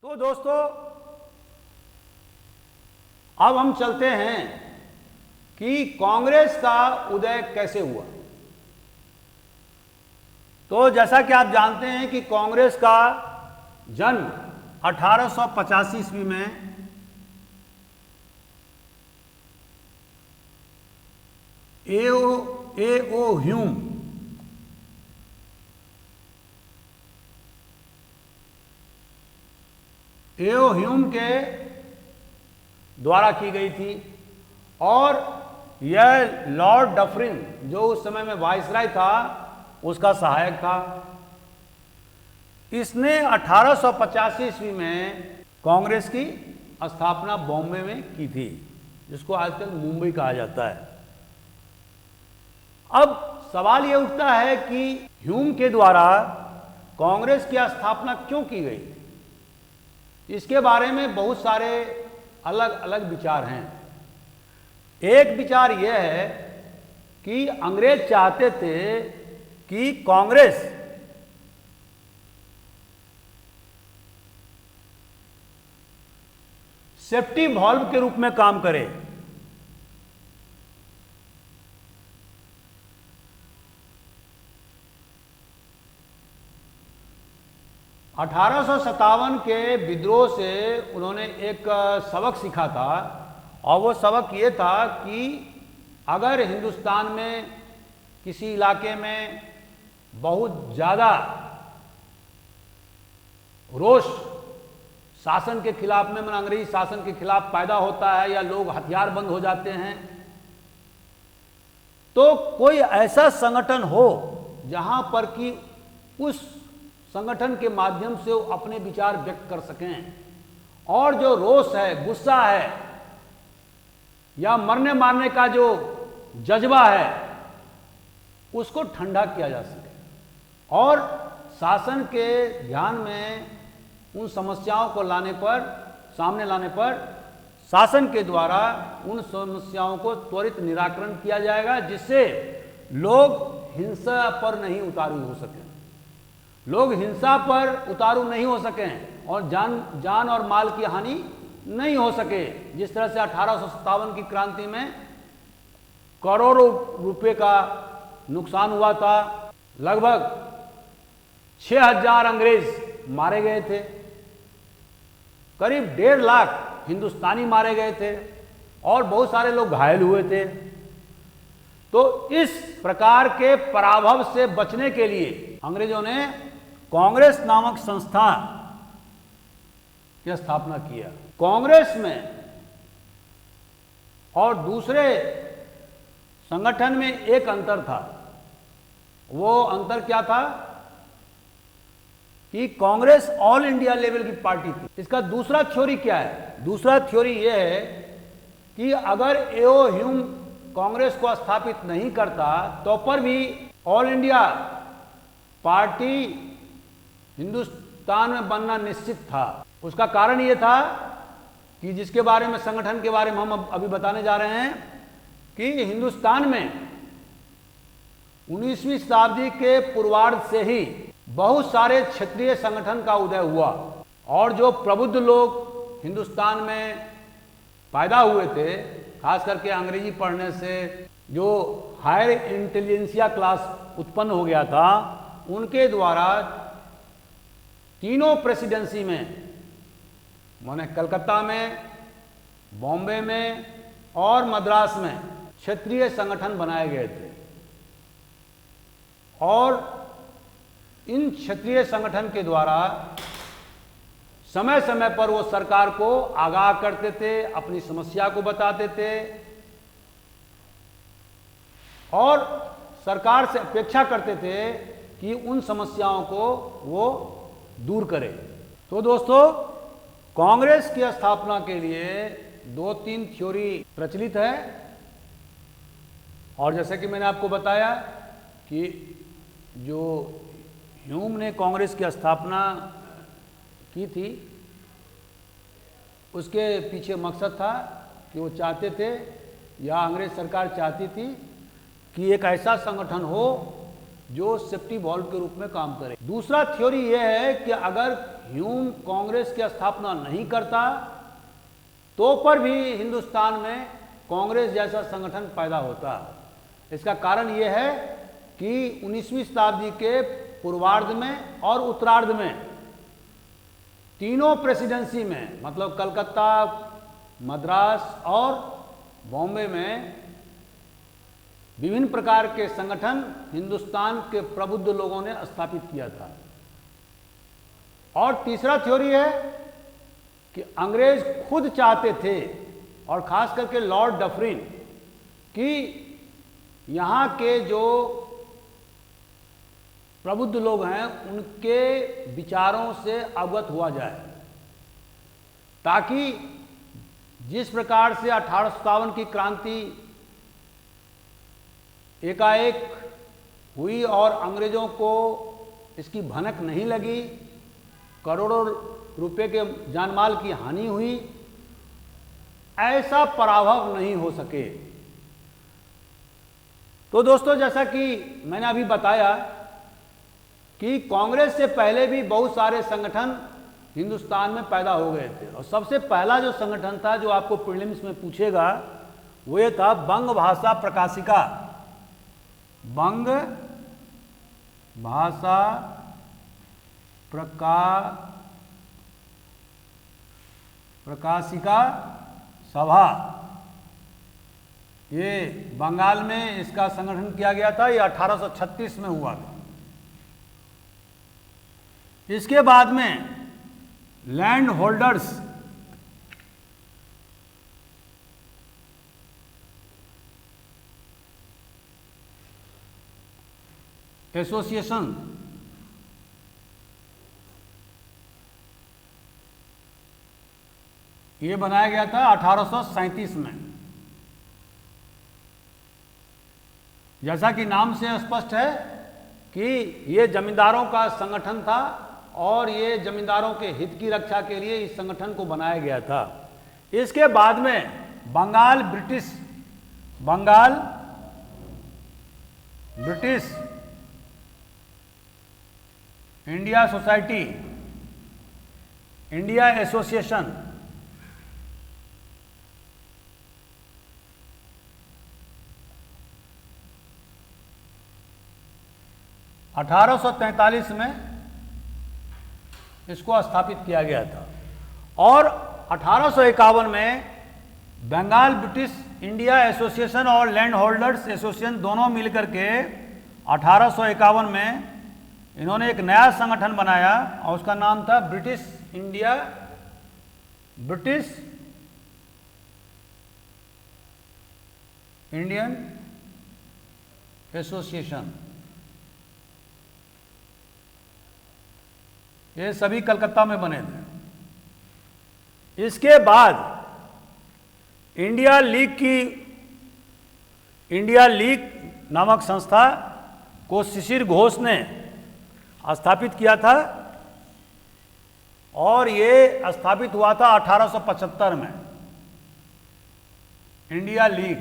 तो दोस्तों, अब हम चलते हैं कि कांग्रेस का उदय कैसे हुआ। तो जैसा कि आप जानते हैं कि कांग्रेस का जन्म 1885 ईस्वी में ए.ओ. ह्यूम के द्वारा की गई थी और यह लॉर्ड डफरिन, जो उस समय में वाइसराय था, उसका सहायक था। इसने 1885 ईस्वी में कांग्रेस की स्थापना बॉम्बे में की थी, जिसको आजकल मुंबई कहा जाता है। अब सवाल यह उठता है कि ह्यूम के द्वारा कांग्रेस की स्थापना क्यों की गई। इसके बारे में बहुत सारे अलग अलग विचार हैं। एक विचार यह है कि अंग्रेज चाहते थे कि कांग्रेस सेफ्टी वॉल्व के रूप में काम करे। (1857) के विद्रोह से उन्होंने एक सबक सीखा था, और वो सबक ये था कि अगर हिंदुस्तान में किसी इलाके में बहुत ज़्यादा रोष शासन के खिलाफ में, अंग्रेजी शासन के खिलाफ पैदा होता है या लोग हथियार बंद हो जाते हैं, तो कोई ऐसा संगठन हो जहां पर कि उस संगठन के माध्यम से वो अपने विचार व्यक्त कर सकें, और जो रोष है, गुस्सा है, या मरने मारने का जो जज्बा है, उसको ठंडा किया जा सके और शासन के ध्यान में उन समस्याओं को सामने लाने पर शासन के द्वारा उन समस्याओं को त्वरित निराकरण किया जाएगा, जिससे लोग हिंसा पर नहीं उतारू हो सके, लोग हिंसा पर उतारू नहीं हो सकें और जान और माल की हानि नहीं हो सके। जिस तरह से 1857 की क्रांति में करोड़ों रुपए का नुकसान हुआ था, लगभग 6000 अंग्रेज मारे गए थे, करीब 1.5 लाख हिंदुस्तानी मारे गए थे और बहुत सारे लोग घायल हुए थे। तो इस प्रकार के पराभव से बचने के लिए अंग्रेजों ने कांग्रेस नामक संस्था की स्थापना किया। कांग्रेस में और दूसरे संगठन में एक अंतर था। वो अंतर क्या था कि कांग्रेस ऑल इंडिया लेवल की पार्टी थी। इसका दूसरा थ्योरी क्या है? दूसरा थ्योरी यह है कि अगर ए.ओ. ह्यूम कांग्रेस को स्थापित नहीं करता तो पर भी ऑल इंडिया पार्टी हिंदुस्तान में बनना निश्चित था। उसका कारण यह था कि जिसके बारे में, संगठन के बारे में हम अभी बताने जा रहे हैं, कि हिंदुस्तान में 19वीं शताब्दी के पूर्वार्ध से ही बहुत सारे क्षेत्रीय संगठन का उदय हुआ, और जो प्रबुद्ध लोग हिंदुस्तान में पैदा हुए थे, खास करके अंग्रेजी पढ़ने से जो हायर इंटेलिजेंसिया क्लास उत्पन्न हो गया था, उनके द्वारा तीनों प्रेसिडेंसी में, माने कलकत्ता में, बॉम्बे में और मद्रास में क्षेत्रीय संगठन बनाए गए थे। और इन क्षेत्रीय संगठन के द्वारा समय समय पर वो सरकार को आगाह करते थे, अपनी समस्या को बताते थे और सरकार से अपेक्षा करते थे कि उन समस्याओं को वो दूर करे। तो दोस्तों, कांग्रेस की स्थापना के लिए 2-3 थ्योरी प्रचलित है, और जैसे कि मैंने आपको बताया कि जो ह्यूम ने कांग्रेस की स्थापना की थी, उसके पीछे मकसद था कि वो चाहते थे, या अंग्रेज सरकार चाहती थी कि एक ऐसा संगठन हो जो सेफ्टी वॉल्व के रूप में काम करे। दूसरा थ्योरी यह है कि अगर ह्यूम कांग्रेस की स्थापना नहीं करता तो पर भी हिंदुस्तान में कांग्रेस जैसा संगठन पैदा होता। इसका कारण यह है कि 19वीं शताब्दी के पूर्वार्ध में और उत्तरार्ध में तीनों प्रेसिडेंसी में, मतलब कलकत्ता, मद्रास और बॉम्बे में विभिन्न प्रकार के संगठन हिंदुस्तान के प्रबुद्ध लोगों ने स्थापित किया था। और तीसरा थ्योरी है कि अंग्रेज खुद चाहते थे, और खास करके लॉर्ड डफरिन, कि यहाँ के जो प्रबुद्ध लोग हैं उनके विचारों से अवगत हुआ जाए, ताकि जिस प्रकार से 1857 की क्रांति एकाएक हुई और अंग्रेजों को इसकी भनक नहीं लगी, करोड़ों रुपए के जानमाल की हानि हुई, ऐसा पराभव नहीं हो सके। तो दोस्तों, जैसा कि मैंने अभी बताया कि कांग्रेस से पहले भी बहुत सारे संगठन हिंदुस्तान में पैदा हो गए थे, और सबसे पहला जो संगठन था जो आपको प्रीलिम्स में पूछेगा वो ये था बंग भाषा प्रकाशिका। बंग भाषा प्रकाशिका सभा, ये बंगाल में इसका संगठन किया गया था। ये 1836 में हुआ था। इसके बाद में लैंड होल्डर्स एसोसिएशन, ये बनाया गया था 1837 में। जैसा कि नाम से स्पष्ट है कि ये जमींदारों का संगठन था, और ये जमींदारों के हित की रक्षा के लिए इस संगठन को बनाया गया था। इसके बाद में Bengal British India society, India association, (1843) में इसको स्थापित किया गया था। और 1851 में बंगाल ब्रिटिश इंडिया एसोसिएशन और लैंड होल्डर्स एसोसिएशन दोनों मिलकर के 1851 में इन्होंने एक नया संगठन बनाया, और उसका नाम था ब्रिटिश इंडियन एसोसिएशन। ये सभी कलकत्ता में बने थे। इसके बाद इंडिया लीग नामक संस्था को शिशिर घोष ने स्थापित किया था, और ये स्थापित हुआ था 1875 में, इंडिया लीग।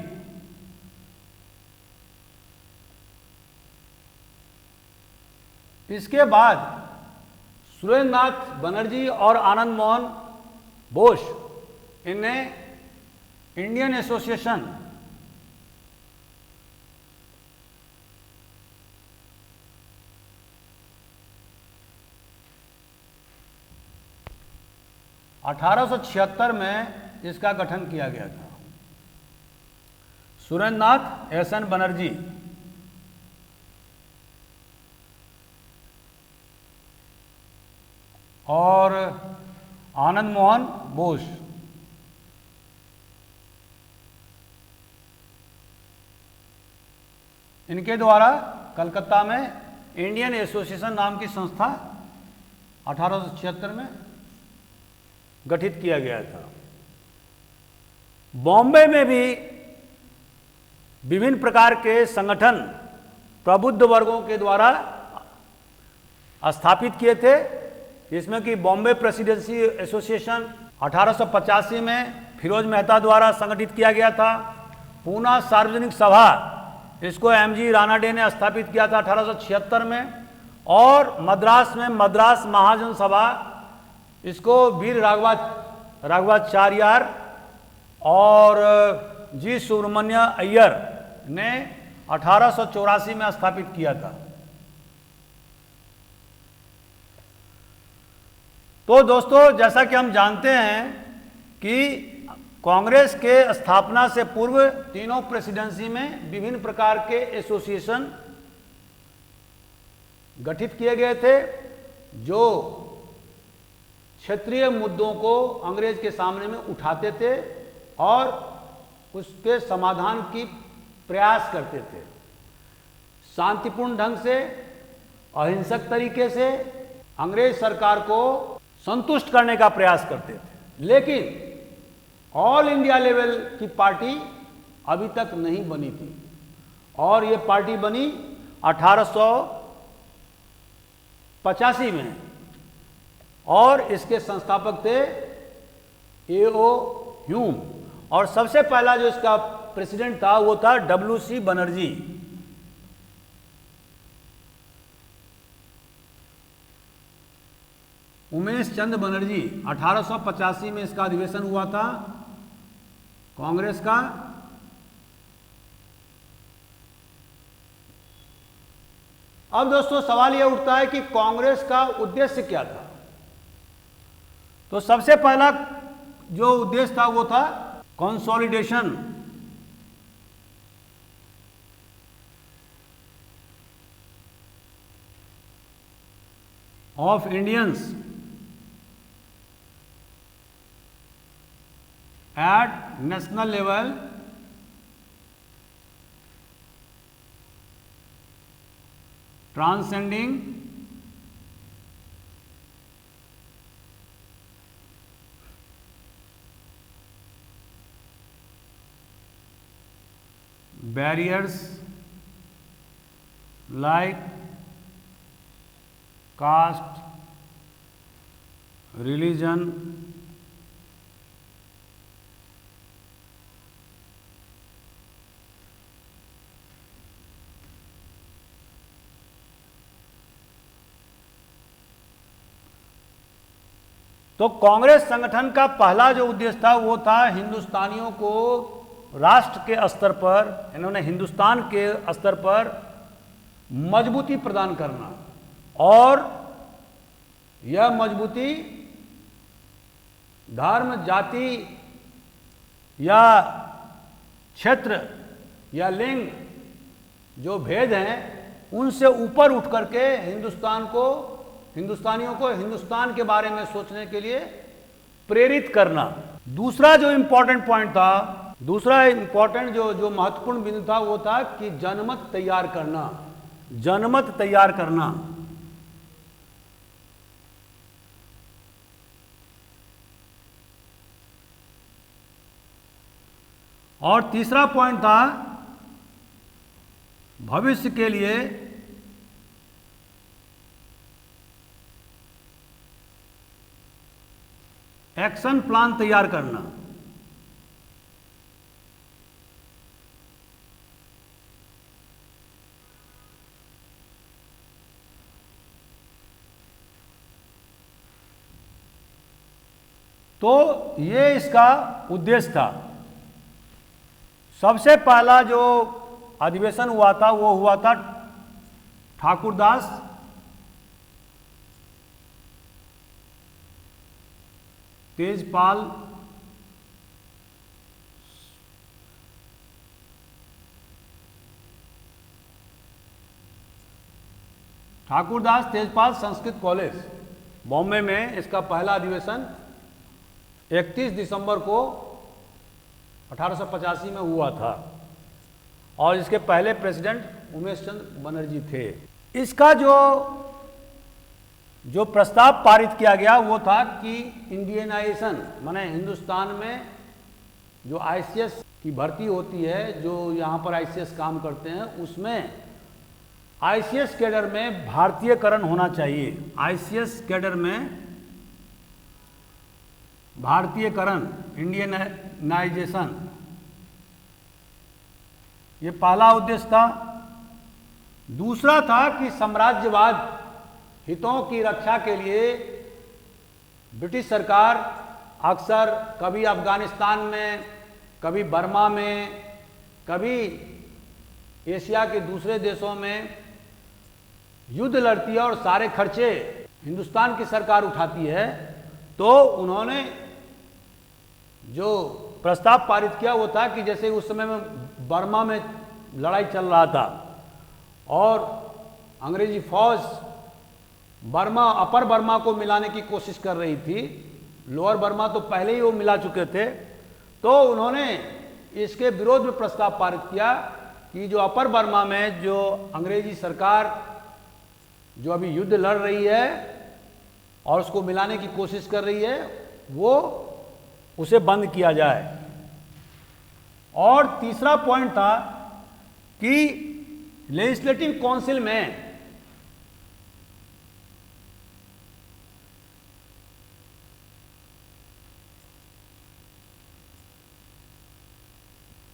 इसके बाद सुरेंद्रनाथ बनर्जी और आनंद मोहन बोस, इन्हें इंडियन एसोसिएशन (1876) में इसका गठन किया गया था। सुरेंद्रनाथ एस.एन. बनर्जी और आनंद मोहन बोस, इनके द्वारा कलकत्ता में इंडियन एसोसिएशन नाम की संस्था 1876 में गठित किया गया था। बॉम्बे में भी विभिन्न प्रकार के संगठन प्रबुद्ध वर्गों के द्वारा स्थापित किए थे, जिसमें कि बॉम्बे प्रेसिडेंसी एसोसिएशन 1885 में फिरोज मेहता द्वारा संगठित किया गया था। पूना सार्वजनिक सभा इसको एमजी रानाडे ने स्थापित किया था 1876 में। और मद्रास में मद्रास महाजन सभा, इसको वीर राघवाचार्यार और जी सुब्रमण्य अय्यर ने 1884 में स्थापित किया था। तो दोस्तों, जैसा कि हम जानते हैं कि कांग्रेस के स्थापना से पूर्व तीनों प्रेसिडेंसी में विभिन्न प्रकार के एसोसिएशन गठित किए गए थे, जो क्षेत्रीय मुद्दों को अंग्रेज के सामने में उठाते थे और उसके समाधान की प्रयास करते थे। शांतिपूर्ण ढंग से, अहिंसक तरीके से अंग्रेज सरकार को संतुष्ट करने का प्रयास करते थे। लेकिन ऑल इंडिया लेवल की पार्टी अभी तक नहीं बनी थी, और ये पार्टी बनी 1885 में, और इसके संस्थापक थे A.O. ह्यूम, और सबसे पहला जो इसका प्रेसिडेंट था वो था W.C. बनर्जी। उमेश चंद बनर्जी। 1885 में इसका अधिवेशन हुआ था कांग्रेस का। अब दोस्तों, सवाल यह उठता है कि कांग्रेस का उद्देश्य क्या था। तो सबसे पहला जो उद्देश्य था वो था consolidation of Indians at national level, transcending barriers like caste, religion, तो कांग्रेस संगठन का पहला जो उद्देश्य था वो था हिंदुस्तानियों को राष्ट्र के स्तर पर, इन्होंने हिंदुस्तान के स्तर पर मजबूती प्रदान करना, और यह मजबूती धर्म, जाति या क्षेत्र या लिंग जो भेद हैं उनसे ऊपर उठ करके हिंदुस्तानियों को हिंदुस्तान के बारे में सोचने के लिए प्रेरित करना। दूसरा जो इंपॉर्टेंट पॉइंट था, दूसरा इंपॉर्टेंट जो महत्वपूर्ण बिंदु था वो था कि जनमत तैयार करना। जनमत तैयार करना। और तीसरा पॉइंट था भविष्य के लिए एक्शन प्लान तैयार करना। तो ये इसका उद्देश्य था। सबसे पहला जो अधिवेशन हुआ था वो हुआ था ठाकुरदास तेजपाल संस्कृत कॉलेज बॉम्बे में इसका पहला अधिवेशन 31 दिसंबर को 1885 में हुआ था, और इसके पहले प्रेसिडेंट उमेश चंद बनर्जी थे। इसका जो प्रस्ताव पारित किया गया वो था कि इंडियनाइजेशन, माने हिंदुस्तान में जो आईसीएस की भर्ती होती है, जो यहाँ पर आईसीएस काम करते हैं, उसमें आईसीएस कैडर में भारतीयकरण होना चाहिए। आईसीएस कैडर में भारतीयकरण, इंडियनाइजेशन ये पहला उद्देश्य था। दूसरा था कि साम्राज्यवाद हितों की रक्षा के लिए ब्रिटिश सरकार अक्सर कभी अफगानिस्तान में, कभी बर्मा में, कभी एशिया के दूसरे देशों में युद्ध लड़ती है और सारे खर्चे हिंदुस्तान की सरकार उठाती है। तो उन्होंने जो प्रस्ताव पारित किया वो था कि जैसे उस समय में बर्मा में लड़ाई चल रहा था और अंग्रेजी फौज बर्मा, अपर बर्मा को मिलाने की कोशिश कर रही थी। लोअर बर्मा तो पहले ही वो मिला चुके थे। तो उन्होंने इसके विरोध में प्रस्ताव पारित किया कि जो अपर बर्मा में जो अंग्रेजी सरकार जो अभी युद्ध लड़ रही है और उसको मिलाने की कोशिश कर रही है, वो उसे बंद किया जाए। और तीसरा पॉइंट था कि लेजिस्लेटिव काउंसिल में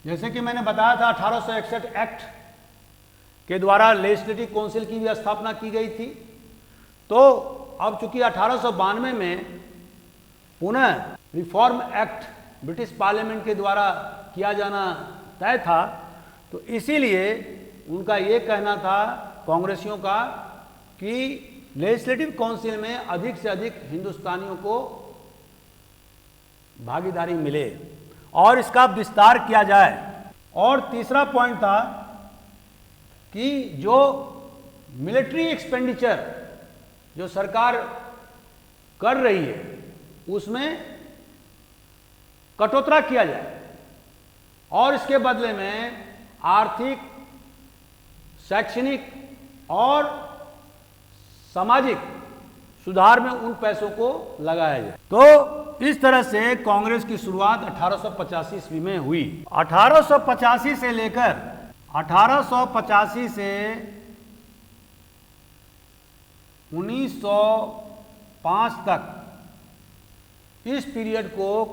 जैसे कि मैंने बताया था 1861 एक्ट के द्वारा लेजिस्लेटिव काउंसिल की भी स्थापना की गई थी। तो अब चूंकि 1892 में पुनः रिफॉर्म एक्ट ब्रिटिश पार्लियामेंट के द्वारा किया जाना तय था, तो इसीलिए उनका ये कहना था कांग्रेसियों का कि लेजिस्लेटिव काउंसिल में अधिक से अधिक हिंदुस्तानियों को भागीदारी मिले और इसका विस्तार किया जाए। और तीसरा पॉइंट था कि जो मिलिट्री एक्सपेंडिचर जो सरकार कर रही है उसमें कटौती किया जाए और इसके बदले में आर्थिक, शैक्षणिक और सामाजिक सुधार में उन पैसों को लगाया जाए। तो इस तरह से कांग्रेस की शुरुआत 1885 ईस्वी में हुई। 1885 से लेकर 1885 से 1905 तक इस पीरियड को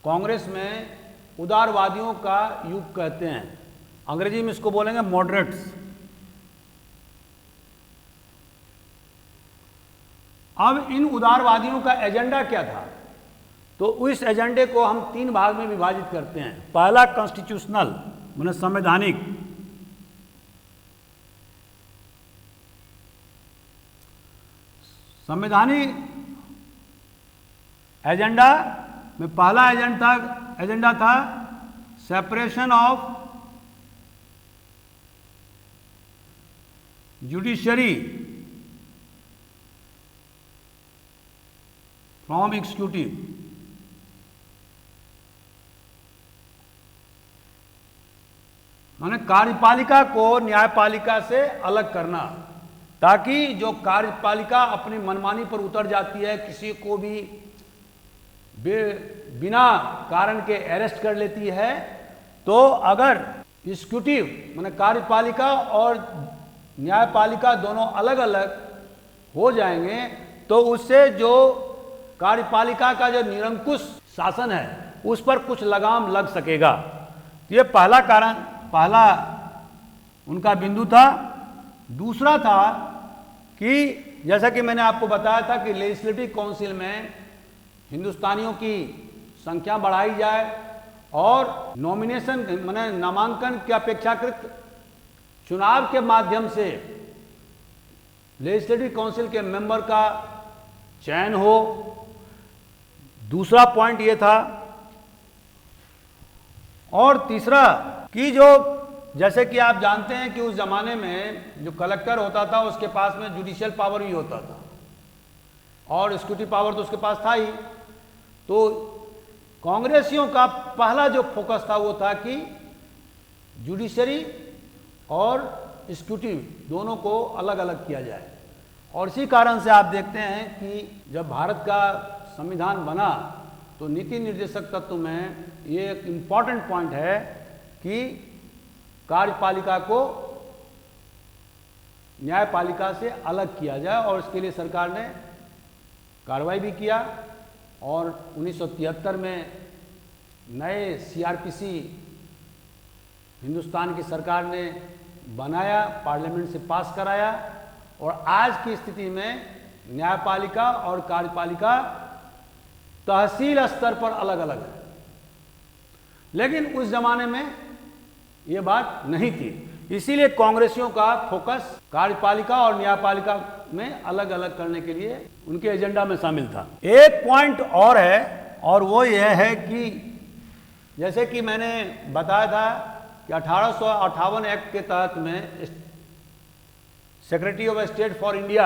कांग्रेस में उदारवादियों का युग कहते हैं। अंग्रेजी में इसको बोलेंगे मॉडरेट्स। अब इन उदारवादियों का एजेंडा क्या था? तो इस एजेंडे को हम 3 भाग में विभाजित करते हैं। पहला कॉन्स्टिट्यूशनल माने संवैधानिक, संवैधानिक एजेंडा में पहला एजेंडा था separation of judiciary from executive. माने कार्यपालिका को न्यायपालिका से अलग करना, ताकि जो कार्यपालिका अपनी मनमानी पर उतर जाती है, किसी को भी बिना कारण के अरेस्ट कर लेती है, तो अगर एग्जीक्यूटिव माने कार्यपालिका और न्यायपालिका दोनों अलग अलग हो जाएंगे तो उससे जो कार्यपालिका का जो निरंकुश शासन है उस पर कुछ लगाम लग सकेगा। ये पहला उनका बिंदु था। दूसरा था कि जैसा कि मैंने आपको बताया था कि लेजिस्लेटिव काउंसिल में हिंदुस्तानियों की संख्या बढ़ाई जाए और नॉमिनेशन माने नामांकन के अपेक्षाकृत चुनाव के माध्यम से लेजिस्लेटिव काउंसिल के मेंबर का चयन हो। दूसरा पॉइंट ये था। और तीसरा कि जो जैसे कि आप जानते हैं कि उस जमाने में जो कलेक्टर होता था उसके पास में जुडिशियल पावर भी होता था और एग्जीक्यूटिव पावर तो उसके पास था ही। तो कांग्रेसियों का पहला जो फोकस था वो था कि जुडिशरी और एग्जीक्यूटिव दोनों को अलग अलग किया जाए। और इसी कारण से आप देखते हैं कि जब भारत का संविधान बना तो नीति निर्देशक तत्व में ये एक इम्पॉर्टेंट पॉइंट है कि कार्यपालिका को न्यायपालिका से अलग किया जाए और इसके लिए सरकार ने कार्रवाई भी किया। और 1973 में नए सीआरपीसी हिंदुस्तान की सरकार ने बनाया, पार्लियामेंट से पास कराया, और आज की स्थिति में न्यायपालिका और कार्यपालिका तहसील स्तर पर अलग अलग है। लेकिन उस जमाने में ये बात नहीं थी, इसीलिए कांग्रेसियों का फोकस कार्यपालिका और न्यायपालिका में अलग अलग करने के लिए उनके एजेंडा में शामिल था। एक पॉइंट और है, और वो यह है कि जैसे कि मैंने बताया था कि 1858 एक्ट के तहत में secretary of state for India,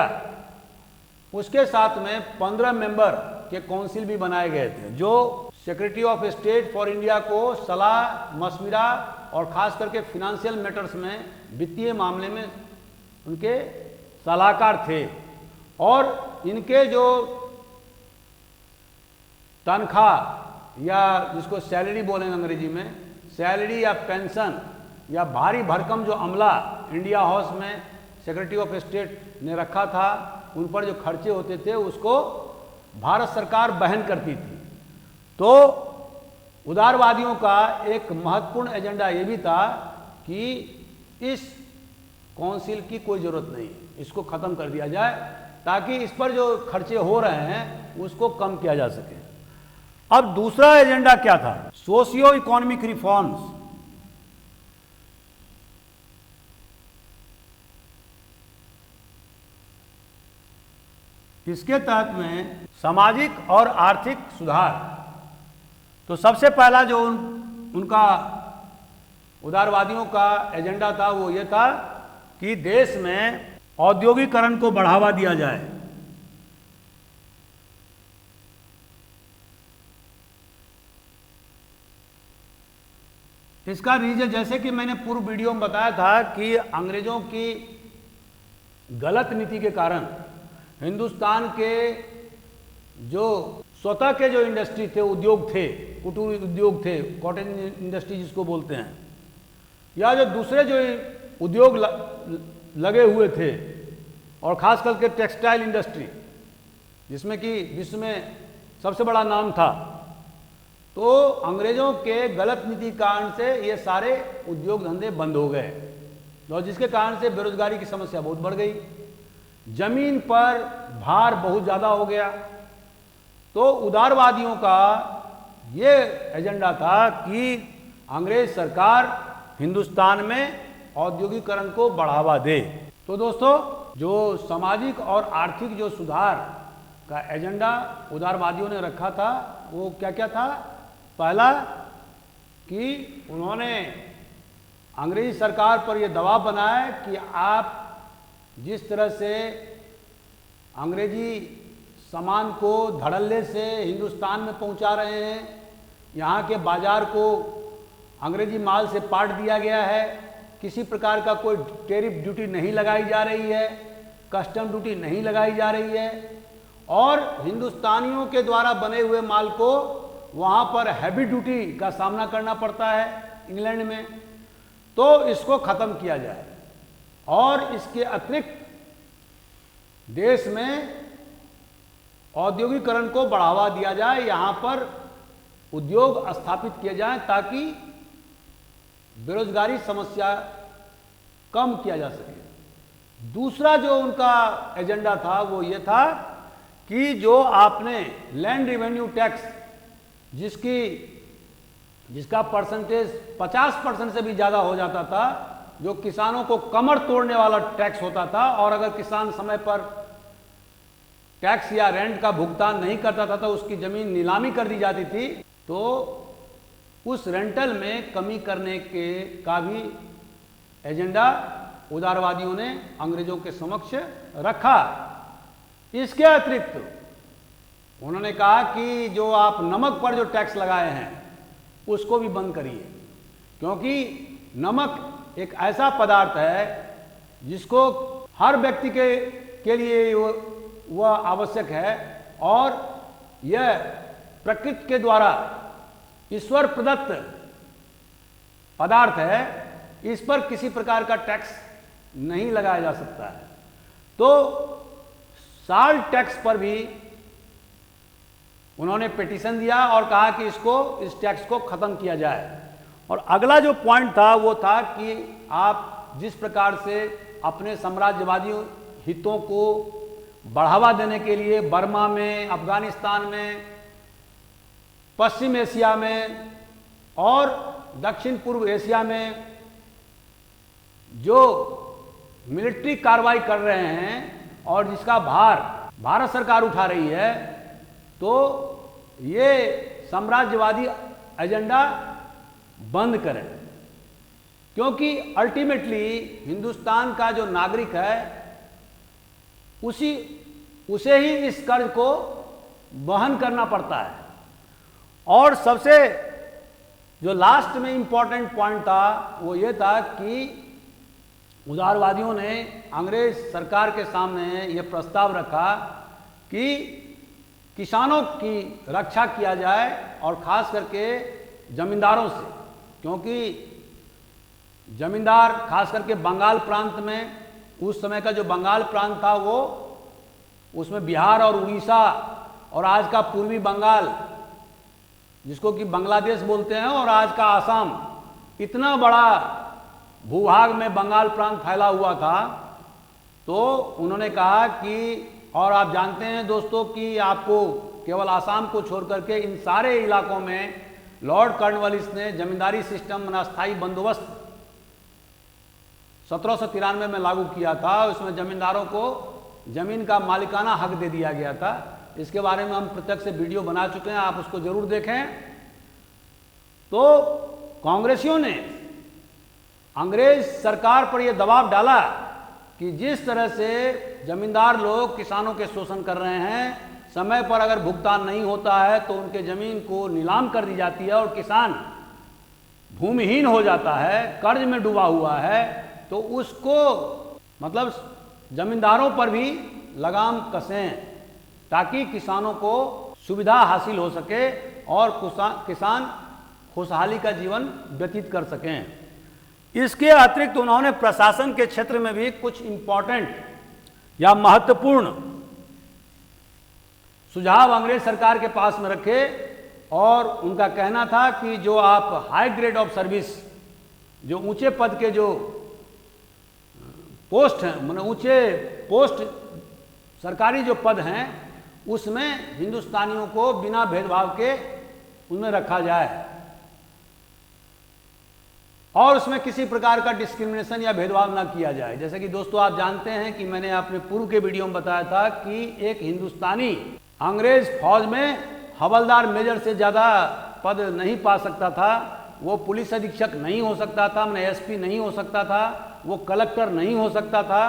उसके साथ में 15 मेंबर के काउंसिल भी बनाए गए थे, जो secretary of state for India को सलाह मशविरा और खास करके फिनेंशियल मैटर्स में, वित्तीय मामले में उनके सलाहकार थे। और इनके जो तनख्वाह या जिसको सैलरी बोलेंगे अंग्रेजी में, सैलरी या पेंशन या भारी भरकम जो अमला इंडिया हाउस में सेक्रेटरी ऑफ स्टेट ने रखा था, उन पर जो खर्चे होते थे उसको भारत सरकार वहन करती थी। तो उदारवादियों का एक महत्वपूर्ण एजेंडा ये भी था कि इस काउंसिल की कोई ज़रूरत नहीं, इसको ख़त्म कर दिया जाए ताकि इस पर जो खर्चे हो रहे हैं उसको कम किया जा सके। अब दूसरा एजेंडा क्या था? Socio economic reforms. इसके तहत में सामाजिक और आर्थिक सुधार। तो सबसे पहला जो उनका उदारवादियों का एजेंडा था वो ये था कि देश में औद्योगिकरण को बढ़ावा दिया जाए। इसका रीजन, जैसे कि मैंने पूर्व वीडियो में बताया था कि अंग्रेजों की गलत नीति के कारण हिंदुस्तान के जो स्वतः के जो इंडस्ट्री थे, उद्योग थे, कुटीर उद्योग थे, कॉटन इंडस्ट्री जिसको बोलते हैं, या जो दूसरे जो उद्योग लगे हुए थे, और ख़ास करके टेक्सटाइल इंडस्ट्री जिसमें कि विश्व में सबसे बड़ा नाम था, तो अंग्रेज़ों के गलत नीति कारण से ये सारे उद्योग धंधे बंद हो गए, और जिसके कारण से बेरोजगारी की समस्या बहुत बढ़ गई, जमीन पर भार बहुत ज़्यादा हो गया। तो उदारवादियों का ये एजेंडा था कि अंग्रेज सरकार हिंदुस्तान में औद्योगिकरण को बढ़ावा दे। तो दोस्तों, जो सामाजिक और आर्थिक जो सुधार का एजेंडा उदारवादियों ने रखा था वो क्या क्या था? पहला कि उन्होंने अंग्रेजी सरकार पर यह दबाव बनाया कि आप जिस तरह से अंग्रेजी सामान को धड़ल्ले से हिंदुस्तान में पहुंचा रहे हैं, यहाँ के बाजार को अंग्रेजी माल से पाट दिया गया है, किसी प्रकार का कोई टैरिफ ड्यूटी नहीं लगाई जा रही है, कस्टम ड्यूटी नहीं लगाई जा रही है, और हिंदुस्तानियों के द्वारा बने हुए माल को वहाँ पर हैवी ड्यूटी का सामना करना पड़ता है इंग्लैंड में, तो इसको ख़त्म किया जाए। और इसके अतिरिक्त देश में औद्योगिकरण को बढ़ावा दिया जाए, यहाँ पर उद्योग स्थापित किए जाएं ताकि बेरोजगारी समस्या कम किया जा सके। दूसरा जो उनका एजेंडा था वो ये था कि जो आपने लैंड रेवेन्यू टैक्स जिसका परसेंटेज 50% से भी ज़्यादा हो जाता था, जो किसानों को कमर तोड़ने वाला टैक्स होता था, और अगर किसान समय पर टैक्स या रेंट का भुगतान नहीं करता था तो उसकी ज़मीन नीलामी कर दी जाती थी, तो उस रेंटल में कमी करने के का भी एजेंडा उदारवादियों ने अंग्रेजों के समक्ष रखा। इसके अतिरिक्त उन्होंने कहा कि जो आप नमक पर जो टैक्स लगाए हैं उसको भी बंद करिए, क्योंकि नमक एक ऐसा पदार्थ है जिसको हर व्यक्ति के लिए वह आवश्यक है, और यह प्रकृति के द्वारा ईश्वर प्रदत्त पदार्थ है, इस पर किसी प्रकार का टैक्स नहीं लगाया जा सकता है। तो साल्ट टैक्स पर भी उन्होंने पिटीशन दिया और कहा कि इस टैक्स को खत्म किया जाए। और अगला जो पॉइंट था वो था कि आप जिस प्रकार से अपने साम्राज्यवादी हितों को बढ़ावा देने के लिए बर्मा में, अफगानिस्तान में, पश्चिम एशिया में और दक्षिण पूर्व एशिया में जो मिलिट्री कार्रवाई कर रहे हैं और जिसका भार भारत सरकार उठा रही है, तो ये साम्राज्यवादी एजेंडा बंद करें, क्योंकि अल्टीमेटली हिंदुस्तान का जो नागरिक है उसे ही इस कर्ज को वहन करना पड़ता है। और सबसे जो लास्ट में इंपॉर्टेंट पॉइंट था वो ये था कि उदारवादियों ने अंग्रेज सरकार के सामने ये प्रस्ताव रखा कि किसानों की रक्षा किया जाए और खास करके जमींदारों से, क्योंकि जमींदार खास करके बंगाल प्रांत में, उस समय का जो बंगाल प्रांत था वो उसमें बिहार और उड़ीसा और आज का पूर्वी बंगाल जिसको कि बांग्लादेश बोलते हैं और आज का आसाम, इतना बड़ा भूभाग में बंगाल प्रांत फैला हुआ था। तो उन्होंने कहा कि, और आप जानते हैं दोस्तों कि आपको केवल आसाम को छोड़ करके इन सारे इलाकों में लॉर्ड कॉर्नवालिस ने जमींदारी सिस्टम अस्थायी बंदोबस्त 1793 में लागू किया था। उसमें जमींदारों को जमीन का मालिकाना हक दे दिया गया था। इसके बारे में हम प्रत्यक्ष से वीडियो बना चुके हैं, आप उसको जरूर देखें। तो कांग्रेसियों ने अंग्रेज सरकार पर यह दबाव डाला कि जिस तरह से जमींदार लोग किसानों के शोषण कर रहे हैं, समय पर अगर भुगतान नहीं होता है तो उनके जमीन को नीलाम कर दी जाती है और किसान भूमिहीन हो जाता है, कर्ज में डूबा हुआ है, तो उसको मतलब जमींदारों पर भी लगाम कसें ताकि किसानों को सुविधा हासिल हो सके और किसान खुशहाली का जीवन व्यतीत कर सकें। इसके अतिरिक्त उन्होंने प्रशासन के क्षेत्र में भी कुछ इंपॉर्टेंट या महत्वपूर्ण सुझाव अंग्रेज सरकार के पास में रखे और उनका कहना था कि जो आप हाई ग्रेड ऑफ सर्विस, जो ऊंचे पद के जो पोस्ट हैं, मतलब ऊंचे पोस्ट सरकारी जो पद हैं, उसमें हिंदुस्तानियों को बिना भेदभाव के उनमें रखा जाए और उसमें किसी प्रकार का डिस्क्रिमिनेशन या भेदभाव ना किया जाए। जैसे कि दोस्तों आप जानते हैं कि मैंने अपने पूर्व के वीडियो में बताया था कि एक हिंदुस्तानी अंग्रेज फौज में हवलदार मेजर से ज़्यादा पद नहीं पा सकता था, वो पुलिस अधीक्षक नहीं हो सकता था, मैंने एसपी नहीं हो सकता था, वो कलेक्टर नहीं हो सकता था।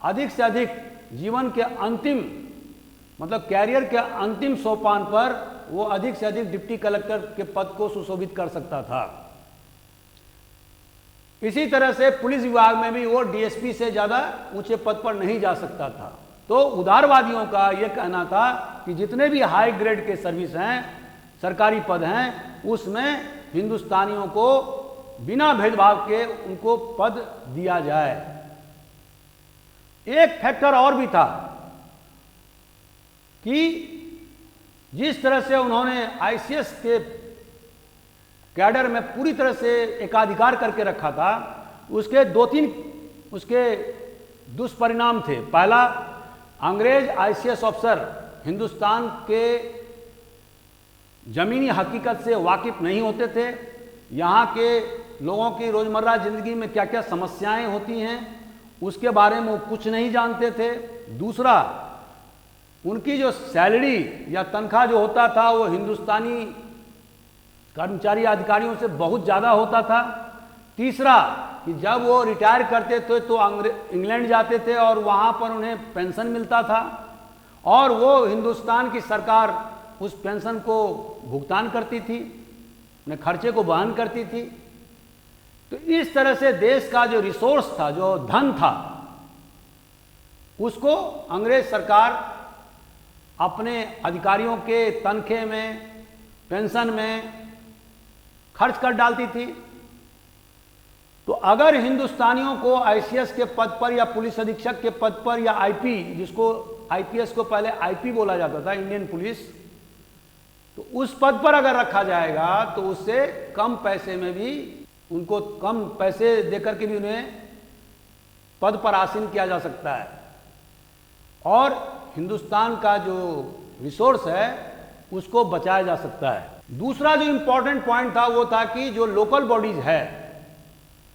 अधिक से अधिक जीवन के अंतिम मतलब कैरियर के अंतिम सोपान पर वो अधिक से अधिक डिप्टी कलेक्टर के पद को सुशोभित कर सकता था। इसी तरह से पुलिस विभाग में भी वो डीएसपी से ज़्यादा ऊंचे पद पर नहीं जा सकता था। तो उदारवादियों का यह कहना था कि जितने भी हाई ग्रेड के सर्विस हैं, सरकारी पद हैं, उसमें हिंदुस्तानियों को बिना भेदभाव के उनको पद दिया जाए। एक फैक्टर और भी था कि जिस तरह से उन्होंने आईसीएस के कैडर में पूरी तरह से एकाधिकार करके रखा था, उसके दो तीन उसके दुष्परिणाम थे। पहला, अंग्रेज आईसीएस अफसर हिंदुस्तान के जमीनी हकीकत से वाकिफ नहीं होते थे, यहाँ के लोगों की रोजमर्रा जिंदगी में क्या क्या समस्याएं होती हैं उसके बारे में वो कुछ नहीं जानते थे। दूसरा, उनकी जो सैलरी या तनख्वाह जो होता था वो हिंदुस्तानी कर्मचारी अधिकारियों से बहुत ज़्यादा होता था। तीसरा, कि जब वो रिटायर करते थे तो इंग्लैंड जाते थे और वहाँ पर उन्हें पेंशन मिलता था और वो हिंदुस्तान की सरकार उस पेंशन को भुगतान करती थी, अपने खर्चे को वहन करती थी। तो इस तरह से देश का जो रिसोर्स था, जो धन था, उसको अंग्रेज सरकार अपने अधिकारियों के तनख्वाह में, पेंशन में खर्च कर डालती थी। तो अगर हिंदुस्तानियों को आईसीएस के पद पर या पुलिस अधीक्षक के पद पर या आईपी, जिसको आईपीएस को पहले आईपी बोला जाता था, इंडियन पुलिस, तो उस पद पर अगर रखा जाएगा तो उससे कम पैसे में भी उनको कम पैसे देकर के भी उन्हें पद पर आसीन किया जा सकता है और हिंदुस्तान का जो रिसोर्स है उसको बचाया जा सकता है। दूसरा जो इंपॉर्टेंट पॉइंट था वो था कि जो लोकल बॉडीज है,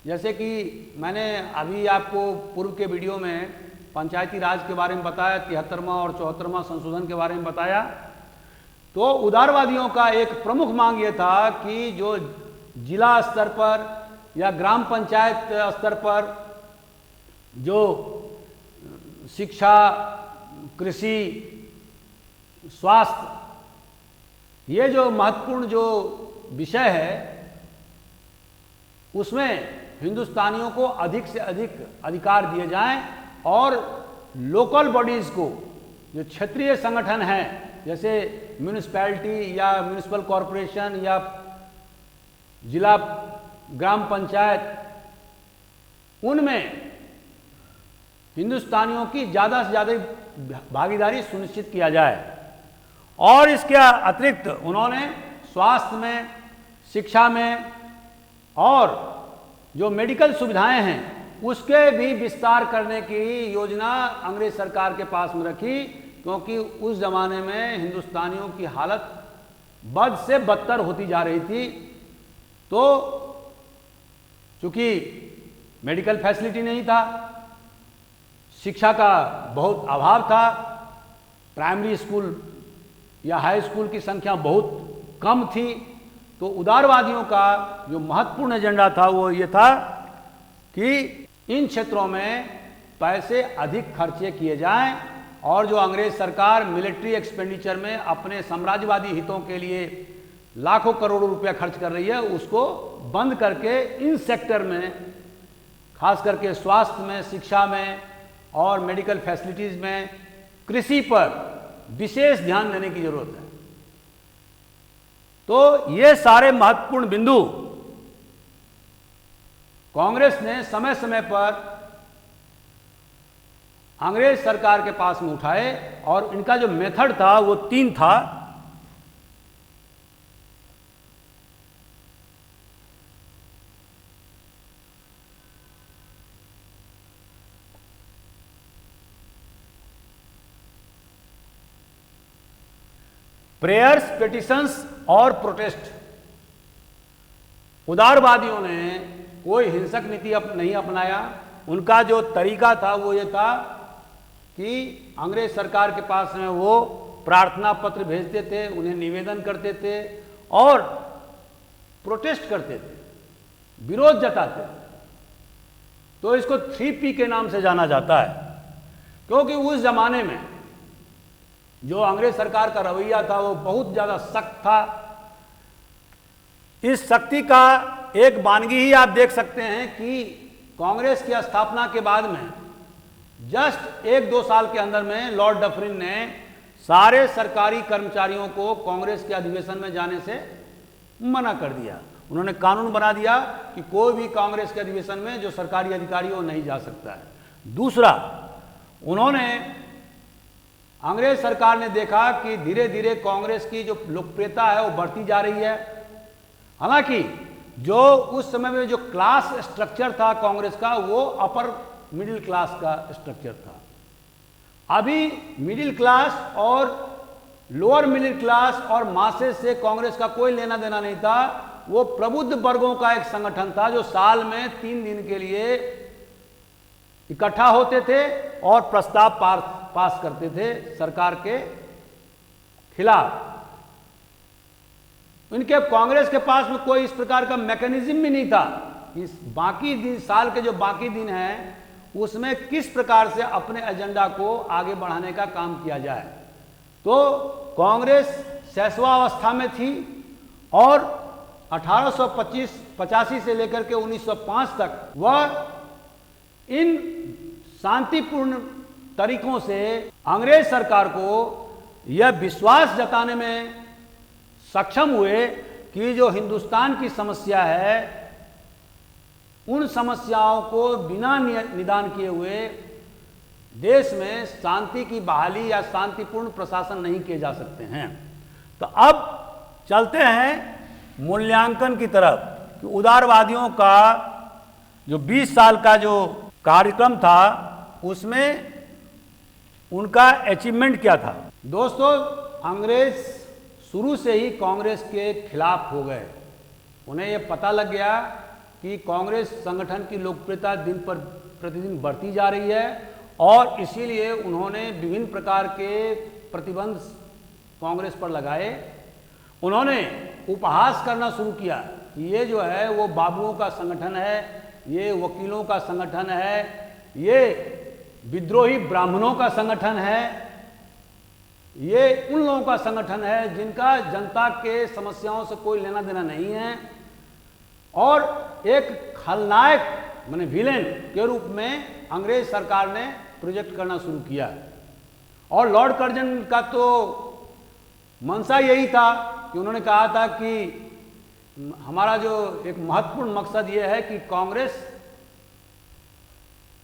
जैसे कि मैंने अभी आपको पूर्व के वीडियो में पंचायती राज के बारे में बताया, 73वां और 74वां संशोधन के बारे में बताया, तो उदारवादियों का एक प्रमुख मांग ये था कि जो जिला स्तर पर या ग्राम पंचायत स्तर पर जो शिक्षा, कृषि, स्वास्थ्य, ये जो महत्वपूर्ण जो विषय है उसमें हिंदुस्तानियों को अधिक से अधिक अधिकार दिए जाएं और लोकल बॉडीज को, जो क्षेत्रीय संगठन हैं जैसे म्यूनिसिपैलिटी या म्यूनिसिपल कॉरपोरेशन या जिला ग्राम पंचायत, उनमें हिंदुस्तानियों की ज़्यादा से ज़्यादा भागीदारी सुनिश्चित किया जाए। और इसके अतिरिक्त उन्होंने स्वास्थ्य में, शिक्षा में और जो मेडिकल सुविधाएं हैं उसके भी विस्तार करने की योजना अंग्रेज सरकार के पास में रखी, क्योंकि उस जमाने में हिंदुस्तानियों की हालत बद से बदतर होती जा रही थी। तो चूंकि मेडिकल फैसिलिटी नहीं था, शिक्षा का बहुत अभाव था, प्राइमरी स्कूल या हाई स्कूल की संख्या बहुत कम थी, तो उदारवादियों का जो महत्वपूर्ण एजेंडा था वो ये था कि इन क्षेत्रों में पैसे अधिक खर्चे किए जाएं और जो अंग्रेज सरकार मिलिट्री एक्सपेंडिचर में अपने साम्राज्यवादी हितों के लिए लाखों करोड़ों रुपया खर्च कर रही है उसको बंद करके इन सेक्टर में, खास करके स्वास्थ्य में, शिक्षा में और मेडिकल फैसिलिटीज में, कृषि पर विशेष ध्यान देने की जरूरत है। तो ये सारे महत्वपूर्ण बिंदु कांग्रेस ने समय समय पर अंग्रेज सरकार के पास में उठाए और इनका जो मेथड था वो 3 था। प्रेयर्स, पिटिशंस और प्रोटेस्ट। उदारवादियों ने कोई हिंसक नीति नहीं अपनाया। उनका जो तरीका था वो ये था कि अंग्रेज सरकार के पास में वो प्रार्थना पत्र भेजते थे, उन्हें निवेदन करते थे और प्रोटेस्ट करते थे, विरोध जताते थे। तो इसको 3P के नाम से जाना जाता है, क्योंकि उस जमाने में जो अंग्रेज सरकार का रवैया था वो बहुत ज़्यादा सख्त था। इस सख्ती का एक वानगी ही आप देख सकते हैं कि कांग्रेस की स्थापना के बाद में जस्ट 1-2 साल के अंदर में लॉर्ड डफरिन ने सारे सरकारी कर्मचारियों को कांग्रेस के अधिवेशन में जाने से मना कर दिया। उन्होंने कानून बना दिया कि कोई भी कांग्रेस के अधिवेशन में जो सरकारी अधिकारी वो नहीं जा सकता है। दूसरा, उन्होंने अंग्रेज सरकार ने देखा कि धीरे धीरे कांग्रेस की जो लोकप्रियता है वो बढ़ती जा रही है। हालांकि जो उस समय में जो क्लास स्ट्रक्चर था कांग्रेस का वो अपर मिडिल क्लास का स्ट्रक्चर था। अभी मिडिल क्लास और लोअर मिडिल क्लास और मासेस से कांग्रेस का कोई लेना देना नहीं था। वो प्रबुद्ध वर्गों का एक संगठन था जो साल में 3 दिन के लिए इकट्ठा होते थे और प्रस्ताव पास करते थे सरकार के खिलाफ। इनके कांग्रेस के पास में कोई इस प्रकार का मैकेनिज्म भी नहीं था। इस बाकी दिन, साल के जो बाकी दिन हैं उसमें किस प्रकार से अपने एजेंडा को आगे बढ़ाने का काम किया जाए। तो कांग्रेस शैशवावस्था में थी और 1885 से लेकर के 1905 तक वह इन शांतिपूर्ण तरीकों से अंग्रेज सरकार को यह विश्वास जताने में सक्षम हुए कि जो हिंदुस्तान की समस्या है उन समस्याओं को बिना निदान किए हुए देश में शांति की बहाली या शांतिपूर्ण प्रशासन नहीं किए जा सकते हैं। तो अब चलते हैं मूल्यांकन की तरफ कि उदारवादियों का जो 20 साल का जो कार्यक्रम था उसमें उनका अचीवमेंट क्या था। दोस्तों, अंग्रेज शुरू से ही कांग्रेस के खिलाफ हो गए। उन्हें यह पता लग गया कि कांग्रेस संगठन की लोकप्रियता दिन पर प्रतिदिन बढ़ती जा रही है और इसीलिए उन्होंने विभिन्न प्रकार के प्रतिबंध कांग्रेस पर लगाए। उन्होंने उपहास करना शुरू किया कि ये जो है वो बाबुओं का संगठन है, ये वकीलों का संगठन है, ये विद्रोही ब्राह्मणों का संगठन है, ये उन लोगों का संगठन है जिनका जनता के समस्याओं से कोई लेना देना नहीं है। और एक खलनायक माने विलेन के रूप में अंग्रेज सरकार ने प्रोजेक्ट करना शुरू किया। और लॉर्ड कर्जन का तो मंशा यही था कि उन्होंने कहा था कि हमारा जो एक महत्वपूर्ण मकसद ये है कि कांग्रेस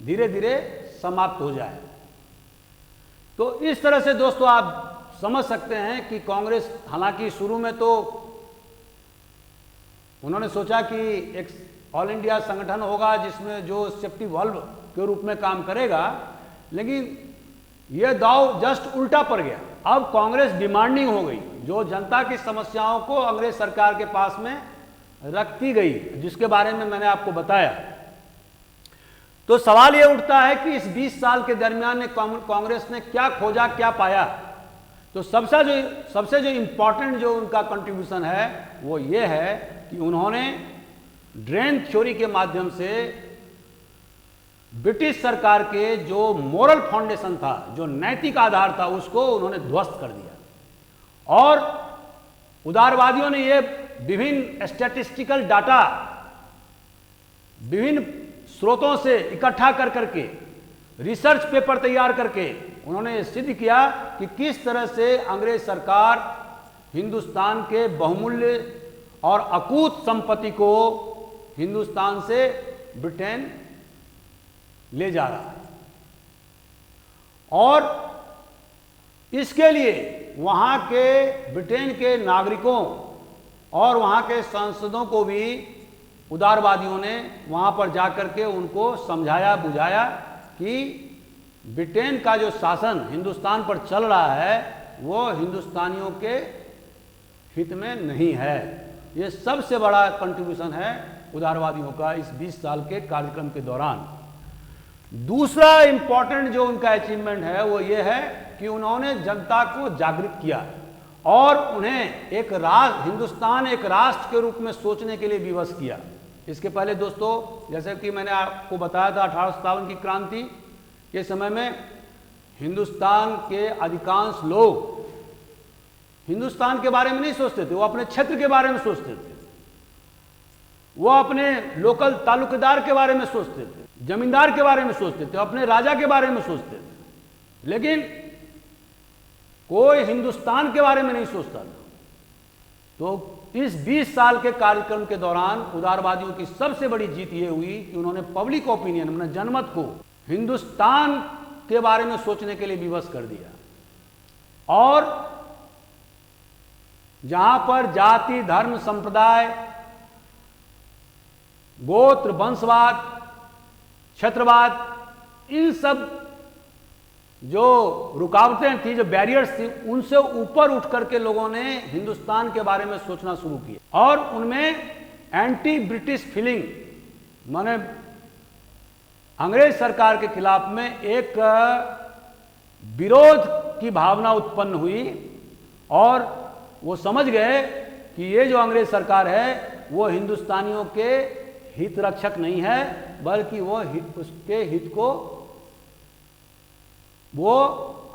धीरे धीरे समाप्त हो जाए। तो इस तरह से दोस्तों आप समझ सकते हैं कि कांग्रेस, हालांकि शुरू में तो उन्होंने सोचा कि एक ऑल इंडिया संगठन होगा जिसमें जो सेफ्टी वॉल्व के रूप में काम करेगा, लेकिन यह दांव जस्ट उल्टा पड़ गया। अब कांग्रेस डिमांडिंग हो गई, जो जनता की समस्याओं को अंग्रेज सरकार के पास में रखती गई, जिसके बारे में मैंने आपको बताया। तो सवाल यह उठता है कि इस 20 साल के दरमियान में कांग्रेस ने क्या खोजा, क्या पाया। तो सबसे जो इंपॉर्टेंट जो उनका कंट्रीब्यूशन है वो ये है कि उन्होंने ड्रेन थ्योरी के माध्यम से ब्रिटिश सरकार के जो मोरल फाउंडेशन था, जो नैतिक आधार था, उसको उन्होंने ध्वस्त कर दिया। और उदारवादियों ने ये विभिन्न स्टैटिस्टिकल डाटा विभिन्न स्रोतों से इकट्ठा कर करके रिसर्च पेपर तैयार करके उन्होंने सिद्ध किया कि किस तरह से अंग्रेज सरकार हिंदुस्तान के बहुमूल्य और अकूत संपत्ति को हिंदुस्तान से ब्रिटेन ले जा रहा है। और इसके लिए वहां के ब्रिटेन के नागरिकों और वहां के सांसदों को भी उदारवादियों ने वहां पर जाकर के उनको समझाया बुझाया कि ब्रिटेन का जो शासन हिंदुस्तान पर चल रहा है वो हिंदुस्तानियों के हित में नहीं है। ये सबसे बड़ा कंट्रीब्यूशन है उदारवादियों का इस 20 साल के कार्यक्रम के दौरान। दूसरा इंपॉर्टेंट जो उनका अचीवमेंट है वो ये है कि उन्होंने जनता को जागृत किया और उन्हें एक हिंदुस्तान एक राष्ट्र के रूप में सोचने के लिए विवश किया। इसके पहले दोस्तों, जैसे कि मैंने आपको बताया था 1857 की क्रांति के समय में हिंदुस्तान के अधिकांश लोग हिंदुस्तान के बारे में नहीं सोचते थे, वो अपने क्षेत्र के बारे में सोचते थे, वो अपने लोकल तालुकेदार के बारे में सोचते थे, जमींदार के बारे में सोचते थे, अपने राजा के बारे में सोचते थे, लेकिन कोई हिंदुस्तान के बारे में नहीं सोचता था। तो इस 20 साल के कार्यक्रम के दौरान उदारवादियों की सबसे बड़ी जीत ये हुई कि उन्होंने पब्लिक ओपिनियन मतलब जनमत को हिंदुस्तान के बारे में सोचने के लिए विवश कर दिया। और जहां पर जाति, धर्म, संप्रदाय, गोत्र, वंशवाद, क्षेत्रवाद, इन सब जो रुकावटें थी, जो बैरियर्स थी, उनसे ऊपर उठ करके लोगों ने हिंदुस्तान के बारे में सोचना शुरू किया और उनमें एंटी ब्रिटिश फीलिंग माने अंग्रेज सरकार के खिलाफ में एक विरोध की भावना उत्पन्न हुई और वो समझ गए कि ये जो अंग्रेज सरकार है वो हिंदुस्तानियों के हित रक्षक नहीं है, बल्कि वो उसके हित को वो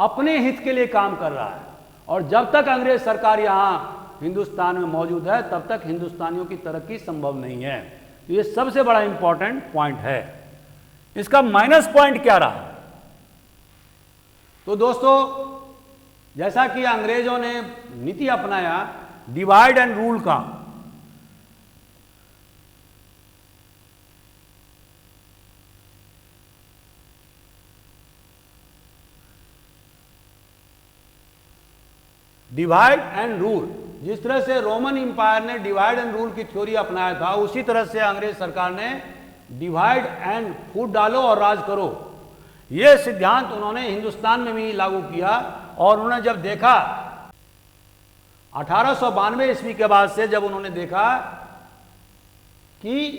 अपने हित के लिए काम कर रहा है। और जब तक अंग्रेज सरकार यहाँ हिंदुस्तान में मौजूद है तब तक हिंदुस्तानियों की तरक्की संभव नहीं है। तो ये सबसे बड़ा इंपॉर्टेंट पॉइंट है। इसका माइनस पॉइंट क्या रहा? तो दोस्तों, जैसा कि अंग्रेजों ने नीति अपनाया डिवाइड एंड रूल का, डिवाइड एंड रूल जिस तरह से रोमन इंपायर ने डिवाइड एंड रूल की थ्योरी अपनाया था, उसी तरह से अंग्रेज सरकार ने डिवाइड एंड फूट डालो और राज करो, यह सिद्धांत उन्होंने हिंदुस्तान में भी लागू किया। और उन्होंने जब देखा 1892 ईस्वी के बाद से, जब उन्होंने देखा कि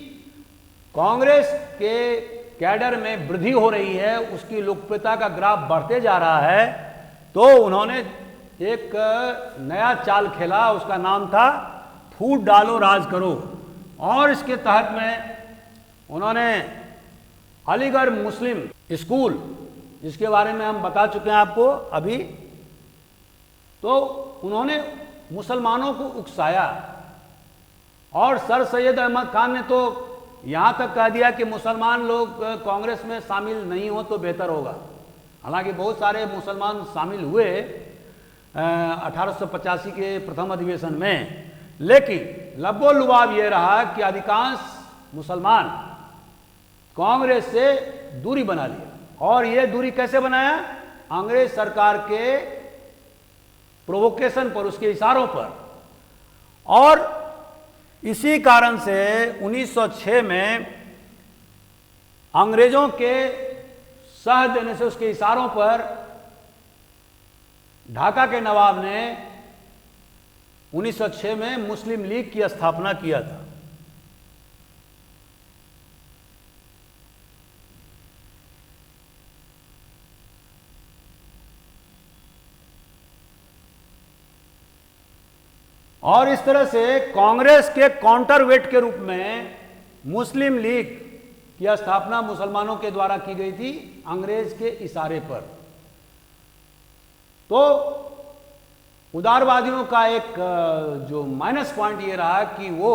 कांग्रेस के कैडर में वृद्धि हो रही है, उसकी लोकप्रियता का ग्राफ बढ़ते जा रहा है, तो उन्होंने एक नया चाल खेला, उसका नाम था फूट डालो राज करो। और इसके तहत में उन्होंने अलीगढ़ मुस्लिम स्कूल, जिसके बारे में हम बता चुके हैं आपको अभी, तो उन्होंने मुसलमानों को उकसाया। और सर सैयद अहमद खान ने तो यहाँ तक कह दिया कि मुसलमान लोग कांग्रेस में शामिल नहीं हो तो बेहतर होगा। हालांकि बहुत सारे मुसलमान शामिल हुए 1885 के प्रथम अधिवेशन में, लेकिन लब्बो लुबाब ये रहा कि अधिकांश मुसलमान कांग्रेस से दूरी बना लिया। और ये दूरी कैसे बनाया? अंग्रेज सरकार के प्रोवोकेशन पर, उसके इशारों पर। और इसी कारण से 1906 में अंग्रेजों के सह देने से, उसके इशारों पर ढाका के नवाब ने 1906 में मुस्लिम लीग की स्थापना किया था। और इस तरह से कांग्रेस के काउंटरवेट के रूप में मुस्लिम लीग की स्थापना मुसलमानों के द्वारा की गई थी, अंग्रेज के इशारे पर। तो उदारवादियों का एक जो माइनस पॉइंट ये रहा कि वो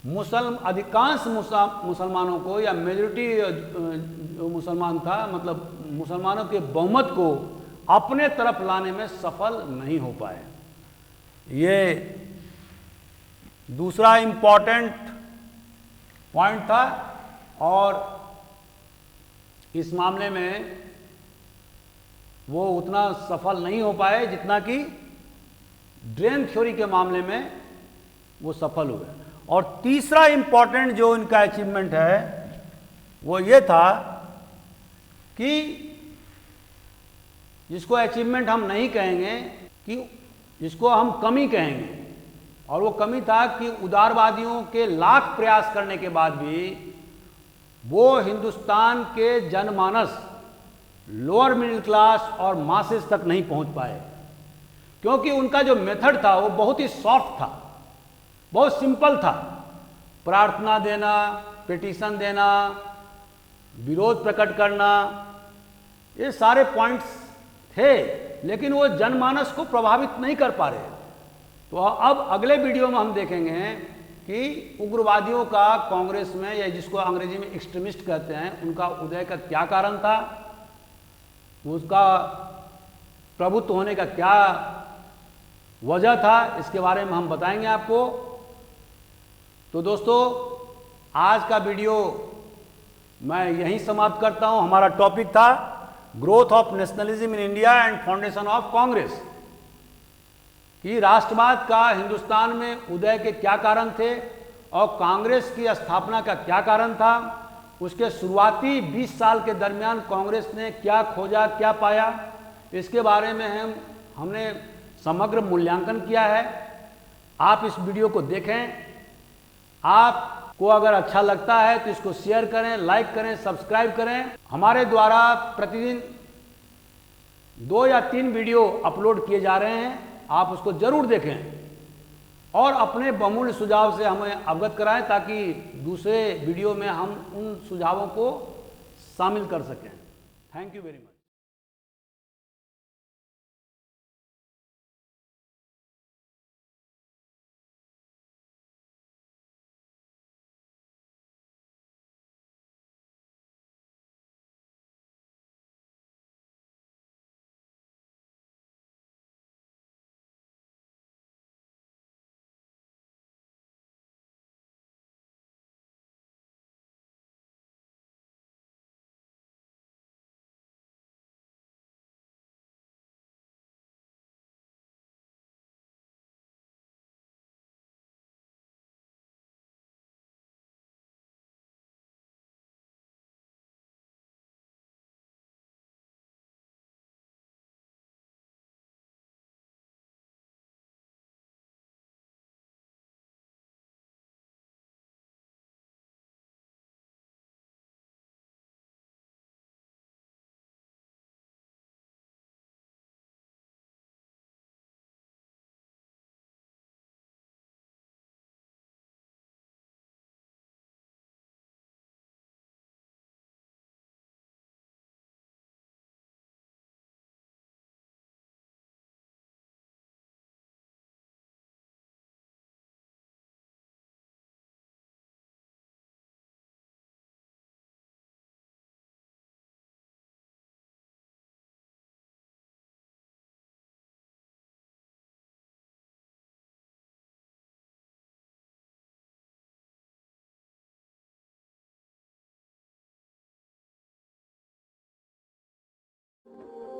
अधिकांश मुसलमानों को, या मेजोरिटी जो मुसलमान था, मतलब मुसलमानों के बहुमत को अपने तरफ लाने में सफल नहीं हो पाए। ये दूसरा इंपॉर्टेंट पॉइंट था। और इस मामले में वो उतना सफल नहीं हो पाए जितना कि ड्रेन थ्योरी के मामले में वो सफल हुए। और तीसरा इंपॉर्टेंट जो इनका अचीवमेंट है वो ये था कि जिसको अचीवमेंट हम नहीं कहेंगे, कि जिसको हम कमी कहेंगे, और वो कमी था कि उदारवादियों के लाख प्रयास करने के बाद भी वो हिंदुस्तान के जनमानस, लोअर मिडिल क्लास और मासेस तक नहीं पहुंच पाए, क्योंकि उनका जो मेथड था वो बहुत ही सॉफ्ट था, बहुत सिंपल था। प्रार्थना देना, पिटीशन देना, विरोध प्रकट करना, ये सारे पॉइंट्स थे, लेकिन वो जनमानस को प्रभावित नहीं कर पा रहे। तो अब अगले वीडियो में हम देखेंगे कि उग्रवादियों का कांग्रेस में, या जिसको अंग्रेजी में एक्सट्रीमिस्ट कहते हैं, उनका उदय का क्या कारण था, उसका प्रभुत्व होने का क्या वजह था, इसके बारे में हम बताएंगे आपको। तो दोस्तों, आज का वीडियो मैं यहीं समाप्त करता हूं। हमारा टॉपिक था growth of nationalism in India and foundation of Congress, कि राष्ट्रवाद का हिंदुस्तान में उदय के क्या कारण थे और कांग्रेस की स्थापना का क्या कारण था। उसके शुरुआती 20 साल के दरमियान कांग्रेस ने क्या खोजा, क्या पाया, इसके बारे में हमने समग्र मूल्यांकन किया है। आप इस वीडियो को देखें। आपको अगर अच्छा लगता है तो इसको शेयर करें, लाइक करें, सब्सक्राइब करें। हमारे द्वारा प्रतिदिन 2 या 3 वीडियो अपलोड किए जा रहे हैं, आप उसको जरूर देखें और अपने बहुमूल्य सुझाव से हमें अवगत कराएं, ताकि दूसरे वीडियो में हम उन सुझावों को शामिल कर सकें। Thank you very much. O